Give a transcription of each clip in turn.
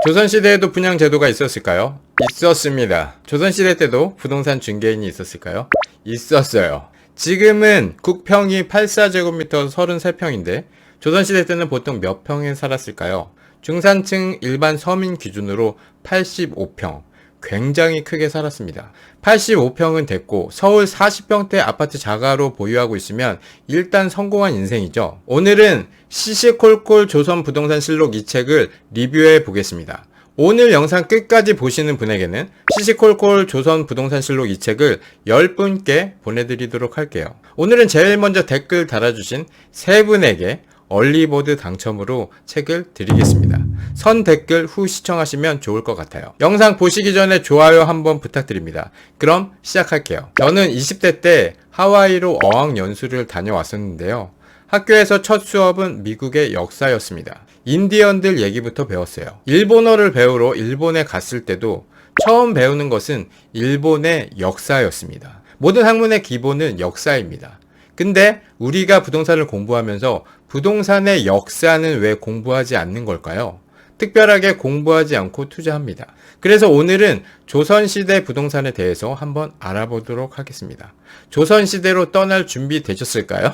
조선시대에도 분양제도가 있었을까요? 있었습니다. 조선시대 때도 부동산 중개인이 있었을까요? 있었어요. 지금은 국평이 84제곱미터 33평인데 조선시대 때는 보통 몇 평에 살았을까요? 중산층 일반 서민 기준으로 85평. 굉장히 크게 살았습니다. 85평은 됐고 서울 40평대 아파트 자가로 보유하고 있으면 일단 성공한 인생이죠. 오늘은 시시콜콜 조선부동산실록 이 책을 리뷰해 보겠습니다. 오늘 영상 끝까지 보시는 분에게는 시시콜콜 조선부동산실록 이 책을 10분께 보내드리도록 할게요. 오늘은 제일 먼저 댓글 달아주신 3분에게 얼리버드 당첨으로 책을 드리겠습니다. 선 댓글 후 시청하시면 좋을 것 같아요. 영상 보시기 전에 좋아요 한번 부탁드립니다. 그럼 시작할게요. 저는 20대 때 하와이로 어학연수를 다녀왔었는데요. 학교에서 첫 수업은 미국의 역사였습니다. 인디언들 얘기부터 배웠어요. 일본어를 배우러 일본에 갔을 때도 처음 배우는 것은 일본의 역사였습니다. 모든 학문의 기본은 역사입니다. 근데 우리가 부동산을 공부하면서 부동산의 역사는 왜 공부하지 않는 걸까요? 특별하게 공부하지 않고 투자합니다. 그래서 오늘은 조선시대 부동산에 대해서 한번 알아보도록 하겠습니다. 조선시대로 떠날 준비 되셨을까요?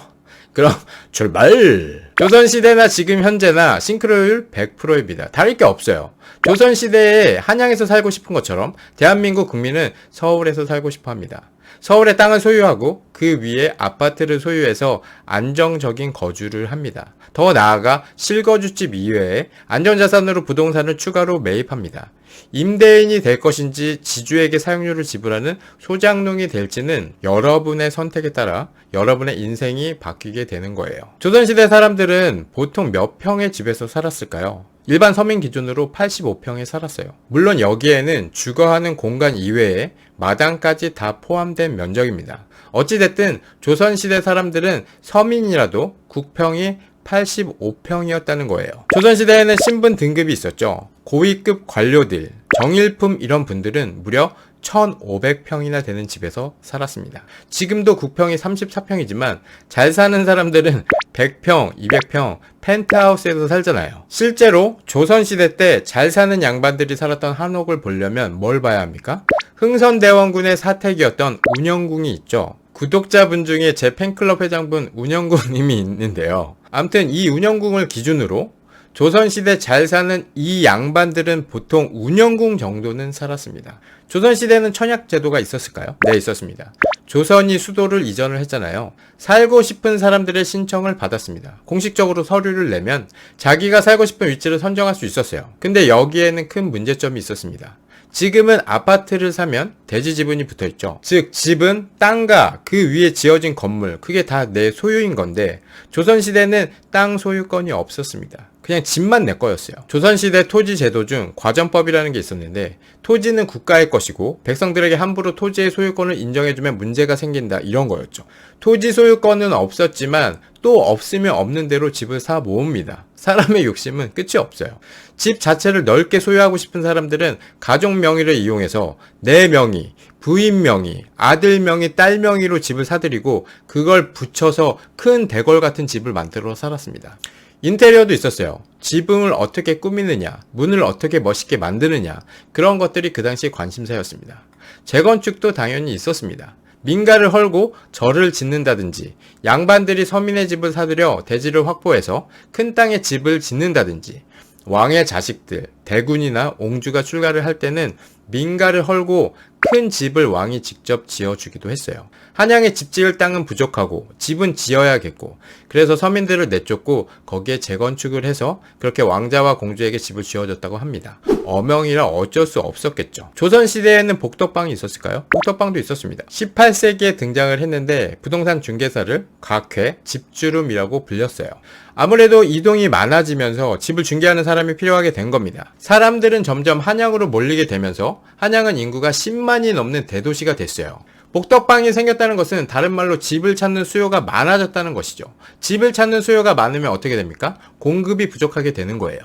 그럼 출발! 조선시대나 지금 현재나 싱크로율 100%입니다. 다를 게 없어요. 조선시대에 한양에서 살고 싶은 것처럼 대한민국 국민은 서울에서 살고 싶어 합니다. 서울에 땅을 소유하고 그 위에 아파트를 소유해서 안정적인 거주를 합니다. 더 나아가 실거주집 이외에 안전자산으로 부동산을 추가로 매입합니다. 임대인이 될 것인지 지주에게 사용료를 지불하는 소장농이 될지는 여러분의 선택에 따라 여러분의 인생이 바뀌게 되는 거예요. 조선시대 사람들은 보통 몇 평의 집에서 살았을까요? 일반 서민 기준으로 85평에 살았어요. 물론 여기에는 주거하는 공간 이외에 마당까지 다 포함된 면적입니다. 어찌됐든 조선시대 사람들은 서민이라도 국평이 85평이었다는 거예요. 조선시대에는 신분 등급이 있었죠. 고위급 관료들, 정일품 이런 분들은 무려 1500평이나 되는 집에서 살았습니다. 지금도 국평이 34평이지만 잘 사는 사람들은 100평, 200평, 펜트하우스에서 살잖아요. 실제로 조선시대 때 잘 사는 양반들이 살았던 한옥을 보려면 뭘 봐야 합니까? 흥선대원군의 사택이었던 운영궁이 있죠. 구독자분 중에 제 팬클럽 회장분 운영궁님이 있는데요. 아무튼 이 운영궁을 기준으로 조선시대 잘 사는 이 양반들은 보통 운영궁 정도는 살았습니다. 조선시대는 청약제도가 있었을까요? 네, 있었습니다. 조선이 수도를 이전을 했잖아요. 살고 싶은 사람들의 신청을 받았습니다. 공식적으로 서류를 내면 자기가 살고 싶은 위치를 선정할 수 있었어요. 근데 여기에는 큰 문제점이 있었습니다. 지금은 아파트를 사면 대지 지분이 붙어있죠. 즉 집은 땅과 그 위에 지어진 건물 그게 다 내 소유인 건데 조선시대는 땅 소유권이 없었습니다. 그냥 집만 내 거였어요. 조선시대 토지 제도 중 과전법이라는 게 있었는데 토지는 국가의 것이고 백성들에게 함부로 토지의 소유권을 인정해주면 문제가 생긴다 이런 거였죠. 토지 소유권은 없었지만 또 없으면 없는 대로 집을 사 모읍니다. 사람의 욕심은 끝이 없어요. 집 자체를 넓게 소유하고 싶은 사람들은 가족 명의를 이용해서 내 명의, 부인 명의, 아들 명의, 딸 명의로 집을 사들이고 그걸 붙여서 큰 대궐 같은 집을 만들어 살았습니다. 인테리어도 있었어요. 지붕을 어떻게 꾸미느냐, 문을 어떻게 멋있게 만드느냐 그런 것들이 그 당시 관심사였습니다. 재건축도 당연히 있었습니다. 민가를 헐고 절을 짓는다든지 양반들이 서민의 집을 사들여 대지를 확보해서 큰 땅에 집을 짓는다든지 왕의 자식들, 대군이나 옹주가 출가를 할 때는 민가를 헐고 큰 집을 왕이 직접 지어주기도 했어요. 한양에 집 지을 땅은 부족하고 집은 지어야겠고 그래서 서민들을 내쫓고 거기에 재건축을 해서 그렇게 왕자와 공주에게 집을 지어줬다고 합니다. 어명이라 어쩔 수 없었겠죠. 조선시대에는 복덕방이 있었을까요? 복덕방도 있었습니다. 18세기에 등장을 했는데 부동산 중개사를 각회, 집주름이라고 불렸어요. 아무래도 이동이 많아지면서 집을 중개하는 사람이 필요하게 된 겁니다. 사람들은 점점 한양으로 몰리게 되면서 한양은 인구가 10만이 넘는 대도시가 됐어요. 복덕방이 생겼다는 것은 다른 말로 집을 찾는 수요가 많아졌다는 것이죠. 집을 찾는 수요가 많으면 어떻게 됩니까? 공급이 부족하게 되는 거예요.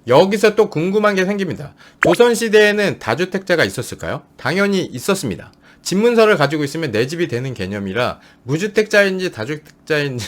여기서 또 궁금한 게 생깁니다. 조선시대에는 다주택자가 있었을까요? 당연히 있었습니다. 집문서를 가지고 있으면 내 집이 되는 개념이라 무주택자인지 다주택자인지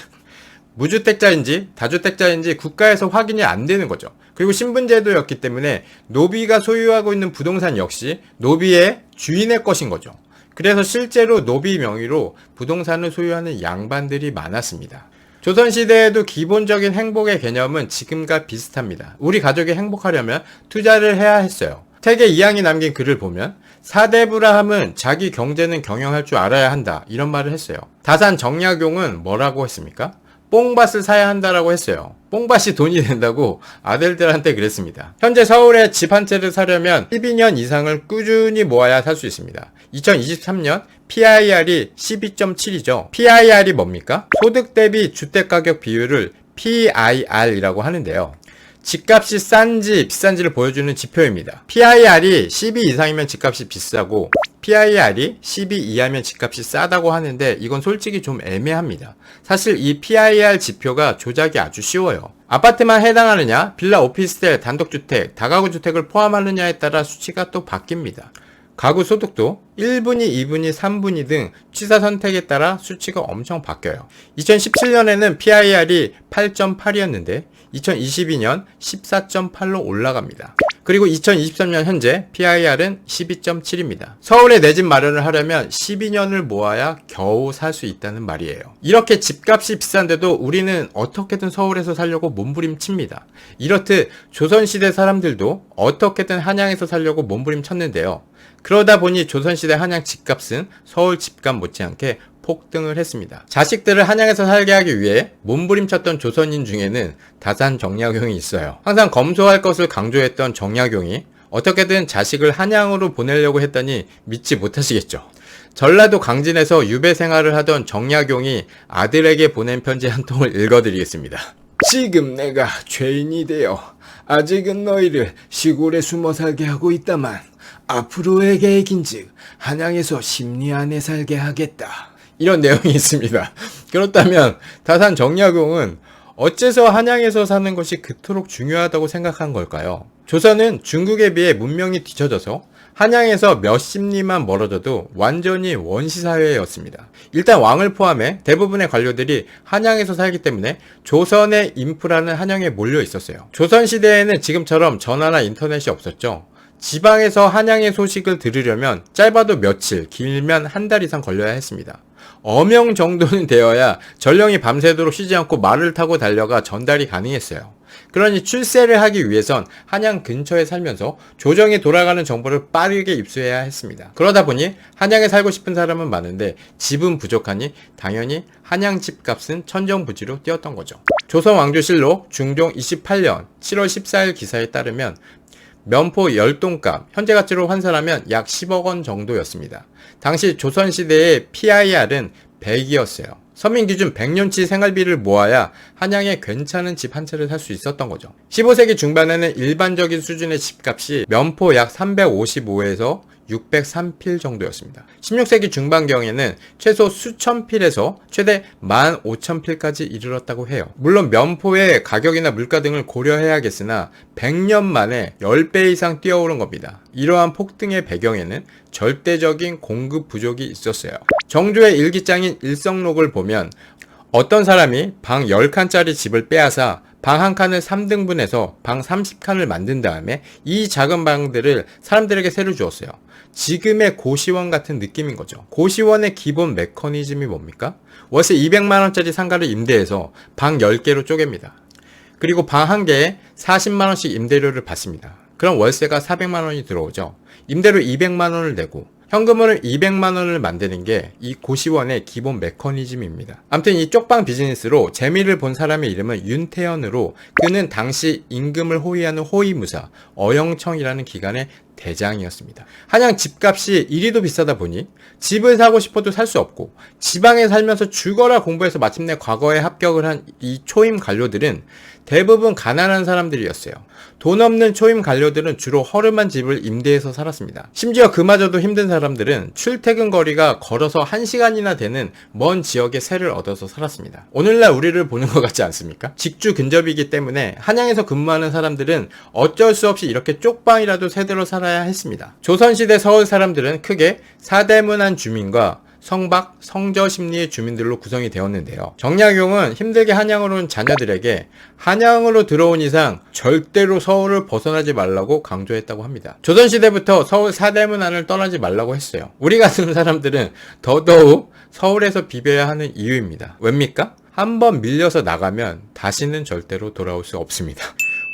무주택자인지 다주택자인지 국가에서 확인이 안 되는 거죠. 그리고 신분제도였기 때문에 노비가 소유하고 있는 부동산 역시 노비의 주인의 것인 거죠. 그래서 실제로 노비 명의로 부동산을 소유하는 양반들이 많았습니다. 조선시대에도 기본적인 행복의 개념은 지금과 비슷합니다. 우리 가족이 행복하려면 투자를 해야 했어요. 세계 이항이 남긴 글을 보면 사대부라함은 자기 경제는 경영할 줄 알아야 한다 이런 말을 했어요. 다산 정약용은 뭐라고 했습니까? 뽕밭을 사야 한다라고 했어요. 뽕밭이 돈이 된다고 아들들한테 그랬습니다. 현재 서울에 집 한 채를 사려면 12년 이상을 꾸준히 모아야 살 수 있습니다. 2023년 PIR이 12.7이죠. PIR이 뭡니까? 소득 대비 주택가격 비율을 PIR이라고 하는데요. 집값이 싼지 비싼지를 보여주는 지표입니다. PIR이 12 이상이면 집값이 비싸고 PIR이 12 이하면 집값이 싸다고 하는데 이건 솔직히 좀 애매합니다. 사실 이 PIR 지표가 조작이 아주 쉬워요. 아파트만 해당하느냐, 빌라, 오피스텔, 단독주택, 다가구 주택을 포함하느냐에 따라 수치가 또 바뀝니다. 가구 소득도 1분위, 2분위, 3분위 등 취사 선택에 따라 수치가 엄청 바뀌어요. 2017년에는 PIR이 8.8이었는데 2022년 14.8로 올라갑니다. 그리고 2023년 현재 PIR은 12.7입니다. 서울에 내 집 마련을 하려면 12년을 모아야 겨우 살 수 있다는 말이에요. 이렇게 집값이 비싼데도 우리는 어떻게든 서울에서 살려고 몸부림칩니다. 이렇듯 조선시대 사람들도 어떻게든 한양에서 살려고 몸부림쳤는데요. 그러다 보니 조선시대 한양 집값은 서울 집값 못지않게 폭등을 했습니다. 자식들을 한양에서 살게 하기 위해 몸부림쳤던 조선인 중에는 다산 정약용이 있어요. 항상 검소할 것을 강조했던 정약용이 어떻게든 자식을 한양으로 보내려고 했더니 믿지 못하시겠죠. 전라도 강진에서 유배 생활을 하던 정약용이 아들에게 보낸 편지 한 통을 읽어드리겠습니다. 지금 내가 죄인이 되어 아직은 너희를 시골에 숨어 살게 하고 있다만 앞으로의 계획인즉 한양에서 십리 안에 살게 하겠다. 이런 내용이 있습니다. 그렇다면 다산 정약용은 어째서 한양에서 사는 것이 그토록 중요하다고 생각한 걸까요? 조선은 중국에 비해 문명이 뒤처져서 한양에서 몇십 리만 멀어져도 완전히 원시사회였습니다. 일단 왕을 포함해 대부분의 관료들이 한양에서 살기 때문에 조선의 인프라는 한양에 몰려 있었어요. 조선시대에는 지금처럼 전화나 인터넷이 없었죠. 지방에서 한양의 소식을 들으려면 짧아도 며칠, 길면 한 달 이상 걸려야 했습니다. 어명 정도는 되어야 전령이 밤새도록 쉬지 않고 말을 타고 달려가 전달이 가능했어요. 그러니 출세를 하기 위해선 한양 근처에 살면서 조정이 돌아가는 정보를 빠르게 입수해야 했습니다. 그러다 보니 한양에 살고 싶은 사람은 많은데 집은 부족하니 당연히 한양 집값은 천정부지로 뛰었던 거죠. 조선왕조실록 중종 28년 7월 14일 기사에 따르면 면포 10동값, 현재 가치로 환산하면 약 10억 원 정도였습니다. 당시 조선시대의 PIR은 100이었어요. 서민기준 100년치 생활비를 모아야 한양에 괜찮은 집 한 채를 살 수 있었던 거죠. 15세기 중반에는 일반적인 수준의 집값이 면포 약 355에서 603필 정도였습니다. 16세기 중반경에는 최소 수천 필에서 최대 15,000필까지 이르렀다고 해요. 물론 면포의 가격이나 물가 등을 고려해야겠으나 100년 만에 10배 이상 뛰어오른 겁니다. 이러한 폭등의 배경에는 절대적인 공급 부족이 있었어요. 정조의 일기장인 일성록을 보면 어떤 사람이 방 10칸짜리 집을 빼앗아 방 한 칸을 3등분해서 방 30칸을 만든 다음에 이 작은 방들을 사람들에게 세를 주었어요. 지금의 고시원 같은 느낌인 거죠. 고시원의 기본 메커니즘이 뭡니까? 월세 200만원짜리 상가를 임대해서 방 10개로 쪼갭니다. 그리고 방 한 개에 40만원씩 임대료를 받습니다. 그럼 월세가 400만원이 들어오죠. 임대료 200만원을 내고 현금으로 200만원을 만드는 게 이 고시원의 기본 메커니즘입니다. 아무튼 이 쪽방 비즈니스로 재미를 본 사람의 이름은 윤태현으로 그는 당시 임금을 호위하는 호위무사 어영청이라는 기관의 대장이었습니다. 한양 집값이 이리도 비싸다 보니 집을 사고 싶어도 살 수 없고 지방에 살면서 죽어라 공부해서 마침내 과거에 합격을 한 이 초임 관료들은 대부분 가난한 사람들이었어요. 돈 없는 초임 관료들은 주로 허름한 집을 임대해서 살았습니다. 심지어 그마저도 힘든 사람들은 출퇴근 거리가 걸어서 1시간이나 되는 먼 지역에 세를 얻어서 살았습니다. 오늘날 우리를 보는 것 같지 않습니까? 직주 근접이기 때문에 한양에서 근무하는 사람들은 어쩔 수 없이 이렇게 쪽방이라도 세대로 살아야 했습니다. 조선시대 서울 사람들은 크게 사대문안 주민과 성박, 성저 심리의 주민들로 구성이 되었는데요. 정약용은 힘들게 한양으로 온 자녀들에게 한양으로 들어온 이상 절대로 서울을 벗어나지 말라고 강조했다고 합니다. 조선시대부터 서울 사대문 안을 떠나지 말라고 했어요. 우리 같은 사람들은 더더욱 서울에서 비벼야 하는 이유입니다. 왜입니까? 한번 밀려서 나가면 다시는 절대로 돌아올 수 없습니다.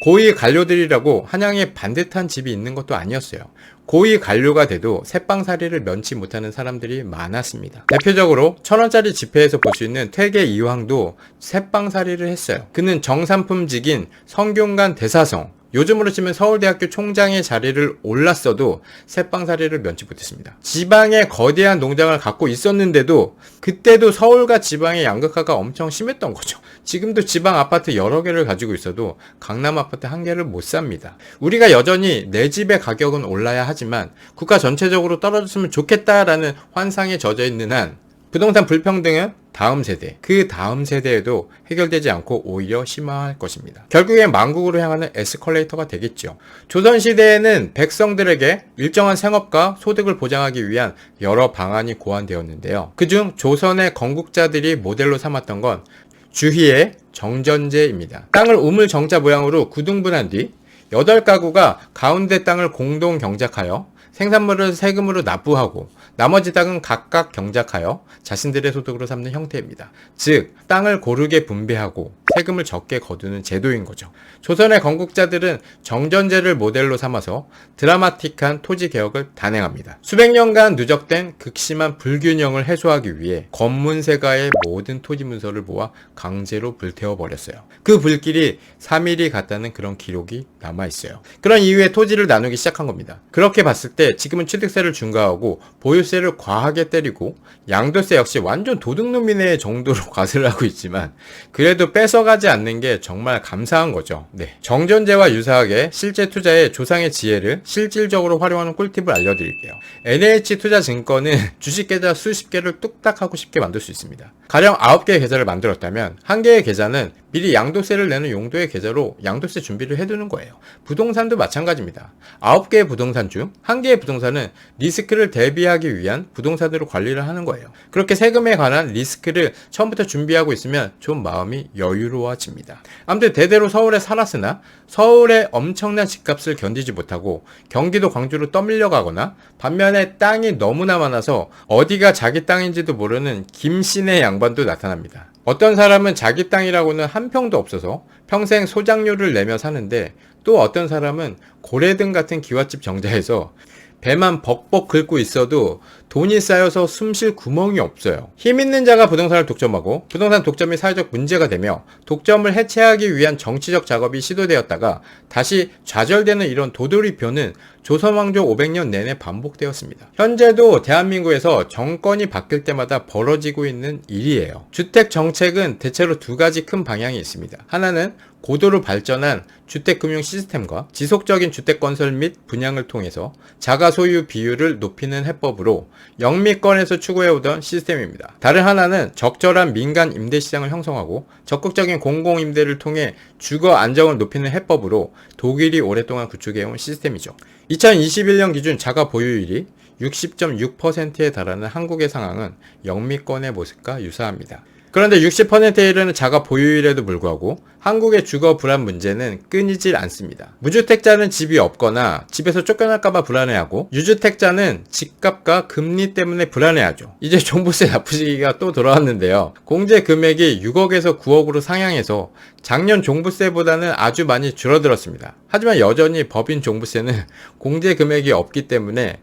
고위 관료들이라고 한양에 반듯한 집이 있는 것도 아니었어요. 고위 관료가 돼도 새빵살이를 면치 못하는 사람들이 많았습니다. 대표적으로 1,000원짜리 지폐에서 볼 수 있는 퇴계 이황도 새빵살이를 했어요. 그는 정삼품직인 성균관 대사성, 요즘으로 치면 서울대학교 총장의 자리를 올랐어도 새빵살이를 면치 못했습니다. 지방에 거대한 농장을 갖고 있었는데도 그때도 서울과 지방의 양극화가 엄청 심했던 거죠. 지금도 지방 아파트 여러 개를 가지고 있어도 강남 아파트 한 개를 못 삽니다. 우리가 여전히 내 집의 가격은 올라야 하지만 국가 전체적으로 떨어졌으면 좋겠다라는 환상에 젖어 있는 한 부동산 불평등은 다음 세대, 그 다음 세대에도 해결되지 않고 오히려 심화할 것입니다. 결국엔 만국으로 향하는 에스컬레이터가 되겠죠. 조선시대에는 백성들에게 일정한 생업과 소득을 보장하기 위한 여러 방안이 고안되었는데요. 그중 조선의 건국자들이 모델로 삼았던 건 주희의 정전제입니다. 땅을 우물 정자 모양으로 구등분한 뒤 8가구가 가운데 땅을 공동 경작하여 생산물을 세금으로 납부하고 나머지 땅은 각각 경작하여 자신들의 소득으로 삼는 형태입니다. 즉 땅을 고르게 분배하고 세금을 적게 거두는 제도인 거죠. 조선의 건국자들은 정전제를 모델로 삼아서 드라마틱한 토지 개혁을 단행합니다. 수백 년간 누적된 극심한 불균형을 해소하기 위해 검문세가의 모든 토지 문서를 모아 강제로 불태워버렸어요. 그 불길이 3일이 갔다는 그런 기록이 남아있어요. 그런 이후에 토지를 나누기 시작한 겁니다. 그렇게 봤을 때 지금은 취득세를 중과하고 보유세를 과하게 때리고 양도세 역시 완전 도둑놈이네 정도로 과세를 하고 있지만 그래도 뺏어가지 않는 게 정말 감사한 거죠. 네. 정전제와 유사하게 실제 투자에 조상의 지혜를 실질적으로 활용하는 꿀팁을 알려드릴게요. NH투자증권은 주식계좌 수십 개를 뚝딱 하고 쉽게 만들 수 있습니다. 가령 9개의 계좌를 만들었다면 한 개의 계좌는 미리 양도세를 내는 용도의 계좌로 양도세 준비를 해두는 거예요. 부동산도 마찬가지입니다. 9개의 부동산 중 1개의 부동산은 리스크를 대비하기 위한 부동산으로 관리를 하는 거예요. 그렇게 세금에 관한 리스크를 처음부터 준비하고 있으면 좀 마음이 여유로워집니다. 아무튼 대대로 서울에 살았으나 서울의 엄청난 집값을 견디지 못하고 경기도 광주로 떠밀려 가거나 반면에 땅이 너무나 많아서 어디가 자기 땅인지도 모르는 김씨네 양반도 나타납니다. 어떤 사람은 자기 땅이라고는 한 평도 없어서 평생 소장료를 내며 사는데 또 어떤 사람은 고래등 같은 기와집 정자에서 배만 벅벅 긁고 있어도 돈이 쌓여서 숨 쉴 구멍이 없어요. 힘 있는 자가 부동산을 독점하고 부동산 독점이 사회적 문제가 되며 독점을 해체하기 위한 정치적 작업이 시도되었다가 다시 좌절되는 이런 도돌이표는 조선왕조 500년 내내 반복되었습니다. 현재도 대한민국에서 정권이 바뀔 때마다 벌어지고 있는 일이에요. 주택 정책은 대체로 두 가지 큰 방향이 있습니다. 하나는 고도로 발전한 주택금융 시스템과 지속적인 주택 건설 및 분양을 통해서 자가 소유 비율을 높이는 해법으로 영미권에서 추구해오던 시스템입니다. 다른 하나는 적절한 민간 임대 시장을 형성하고 적극적인 공공임대를 통해 주거 안정을 높이는 해법으로 독일이 오랫동안 구축해온 시스템이죠. 2021년 기준 자가 보유율이 60.6%에 달하는 한국의 상황은 영미권의 모습과 유사합니다. 그런데 60%에 이르는 자가 보유율에도 불구하고 한국의 주거 불안 문제는 끊이질 않습니다. 무주택자는 집이 없거나 집에서 쫓겨날까봐 불안해하고 유주택자는 집값과 금리 때문에 불안해하죠. 이제 종부세 납부 시기가 또 돌아왔는데요. 공제 금액이 6억에서 9억으로 상향해서 작년 종부세보다는 아주 많이 줄어들었습니다. 하지만 여전히 법인 종부세는 공제 금액이 없기 때문에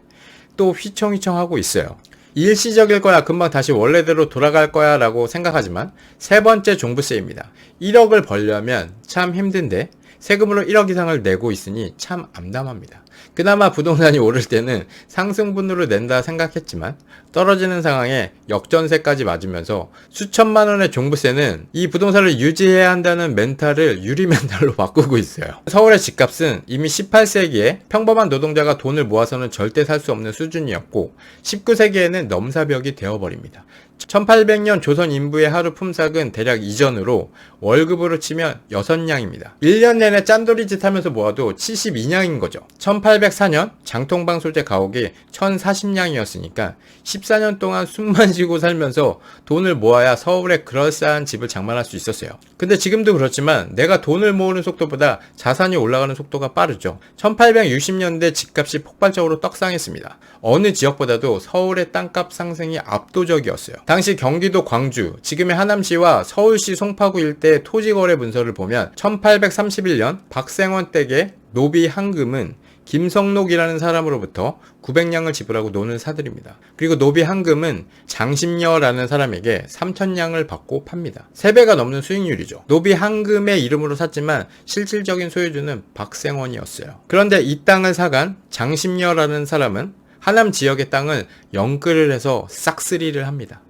또 휘청휘청하고 있어요. 일시적일 거야, 금방 다시 원래대로 돌아갈 거야 라고 생각하지만 세 번째 종부세입니다. 1억을 벌려면 참 힘든데 세금으로 1억 이상을 내고 있으니 참 암담합니다. 그나마 부동산이 오를 때는 상승분으로 낸다 생각했지만 떨어지는 상황에 역전세까지 맞으면서 수천만 원의 종부세는 이 부동산을 유지해야 한다는 멘탈을 유리 멘탈로 바꾸고 있어요. 서울의 집값은 이미 18세기에 평범한 노동자가 돈을 모아서는 절대 살 수 없는 수준이었고 19세기에는 넘사벽이 되어버립니다. 1800년 조선 인부의 하루 품삯은 대략 이전으로 월급으로 치면 6냥입니다. 1년 내내 짠돌이 짓 하면서 모아도 72냥인 거죠. 1804년 장통방 소재 가옥이 1040냥이었으니까 14년 동안 숨만 쉬고 살면서 돈을 모아야 서울에 그럴싸한 집을 장만할 수 있었어요. 근데 지금도 그렇지만 내가 돈을 모으는 속도보다 자산이 올라가는 속도가 빠르죠. 1860년대 집값이 폭발적으로 떡상했습니다. 어느 지역보다도 서울의 땅값 상승이 압도적이었어요. 당시 경기도 광주, 지금의 하남시와 서울시 송파구 일대의 토지거래 문서를 보면 1831년 박생원 댁의 노비 한금은 김성록이라는 사람으로부터 900냥을 지불하고 논을 사들입니다. 그리고 노비 한금은 장심여라는 사람에게 3000냥을 받고 팝니다. 3배가 넘는 수익률이죠. 노비 한금의 이름으로 샀지만 실질적인 소유주는 박생원이었어요. 그런데 이 땅을 사간 장심여라는 사람은 하남 지역의 땅을 영끌을 해서 싹쓸이를 합니다.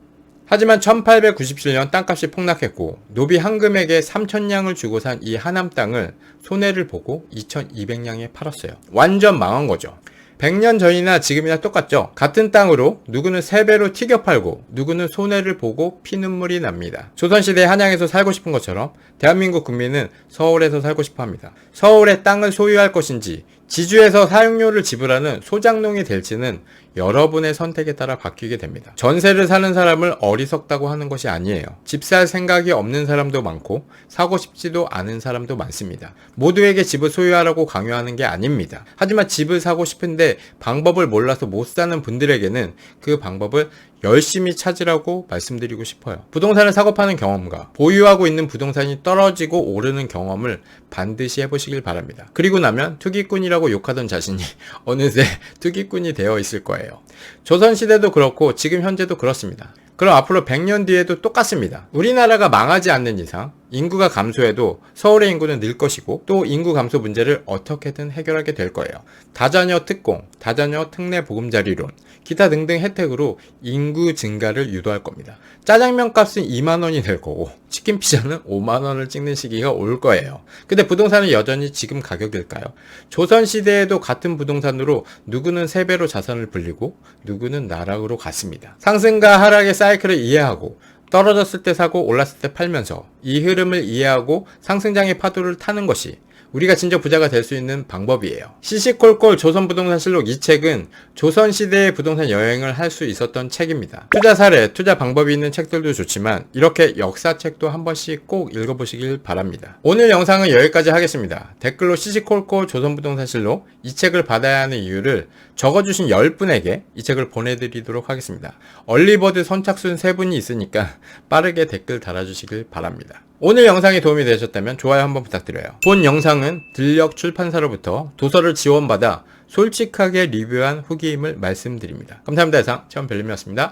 하지만 1897년 땅값이 폭락했고 노비 한금에게 3000냥을 주고 산 이 하남 땅을 손해를 보고 2200냥에 팔았어요. 완전 망한 거죠. 100년 전이나 지금이나 똑같죠. 같은 땅으로 누구는 3배로 튀겨 팔고 누구는 손해를 보고 피눈물이 납니다. 조선시대 한양에서 살고 싶은 것처럼 대한민국 국민은 서울에서 살고 싶어 합니다. 서울의 땅을 소유할 것인지 지주에서 사용료를 지불하는 소장농이 될지는 여러분의 선택에 따라 바뀌게 됩니다. 전세를 사는 사람을 어리석다고 하는 것이 아니에요. 집 살 생각이 없는 사람도 많고 사고 싶지도 않은 사람도 많습니다. 모두에게 집을 소유하라고 강요하는 게 아닙니다. 하지만 집을 사고 싶은데 방법을 몰라서 못 사는 분들에게는 그 방법을 열심히 찾으라고 말씀드리고 싶어요. 부동산을 사고 파는 경험과 보유하고 있는 부동산이 떨어지고 오르는 경험을 반드시 해보시길 바랍니다. 그리고 나면 투기꾼이라고 욕하던 자신이 어느새 투기꾼이 되어 있을 거예요. 조선시대도 그렇고 지금 현재도 그렇습니다. 그럼 앞으로 100년 뒤에도 똑같습니다. 우리나라가 망하지 않는 이상 인구가 감소해도 서울의 인구는 늘 것이고 또 인구 감소 문제를 어떻게든 해결하게 될 거예요. 다자녀 특공, 다자녀 특례 보금자리론, 기타 등등 혜택으로 인구 증가를 유도할 겁니다. 짜장면 값은 2만원이 될 거고 치킨 피자는 5만원을 찍는 시기가 올 거예요. 근데 부동산은 여전히 지금 가격일까요? 조선시대에도 같은 부동산으로 누구는 3배로 자산을 불리고 누구는 나락으로 갔습니다. 상승과 하락의 사이클을 이해하고 떨어졌을 때 사고 올랐을 때 팔면서 이 흐름을 이해하고 상승장의 파도를 타는 것이 우리가 진짜 부자가 될 수 있는 방법이에요. 시시콜콜 조선부동산실록 이 책은 조선시대의 부동산 여행을 할 수 있었던 책입니다. 투자 사례, 투자 방법이 있는 책들도 좋지만 이렇게 역사책도 한 번씩 꼭 읽어보시길 바랍니다. 오늘 영상은 여기까지 하겠습니다. 댓글로 시시콜콜 조선부동산실록 이 책을 받아야 하는 이유를 적어주신 10분에게 이 책을 보내드리도록 하겠습니다. 얼리버드 선착순 3분이 있으니까 빠르게 댓글 달아주시길 바랍니다. 오늘 영상이 도움이 되셨다면 좋아요 한번 부탁드려요. 본 영상은 들녘 출판사로부터 도서를 지원받아 솔직하게 리뷰한 후기임을 말씀드립니다. 감사합니다. 이상 최원별님이었습니다.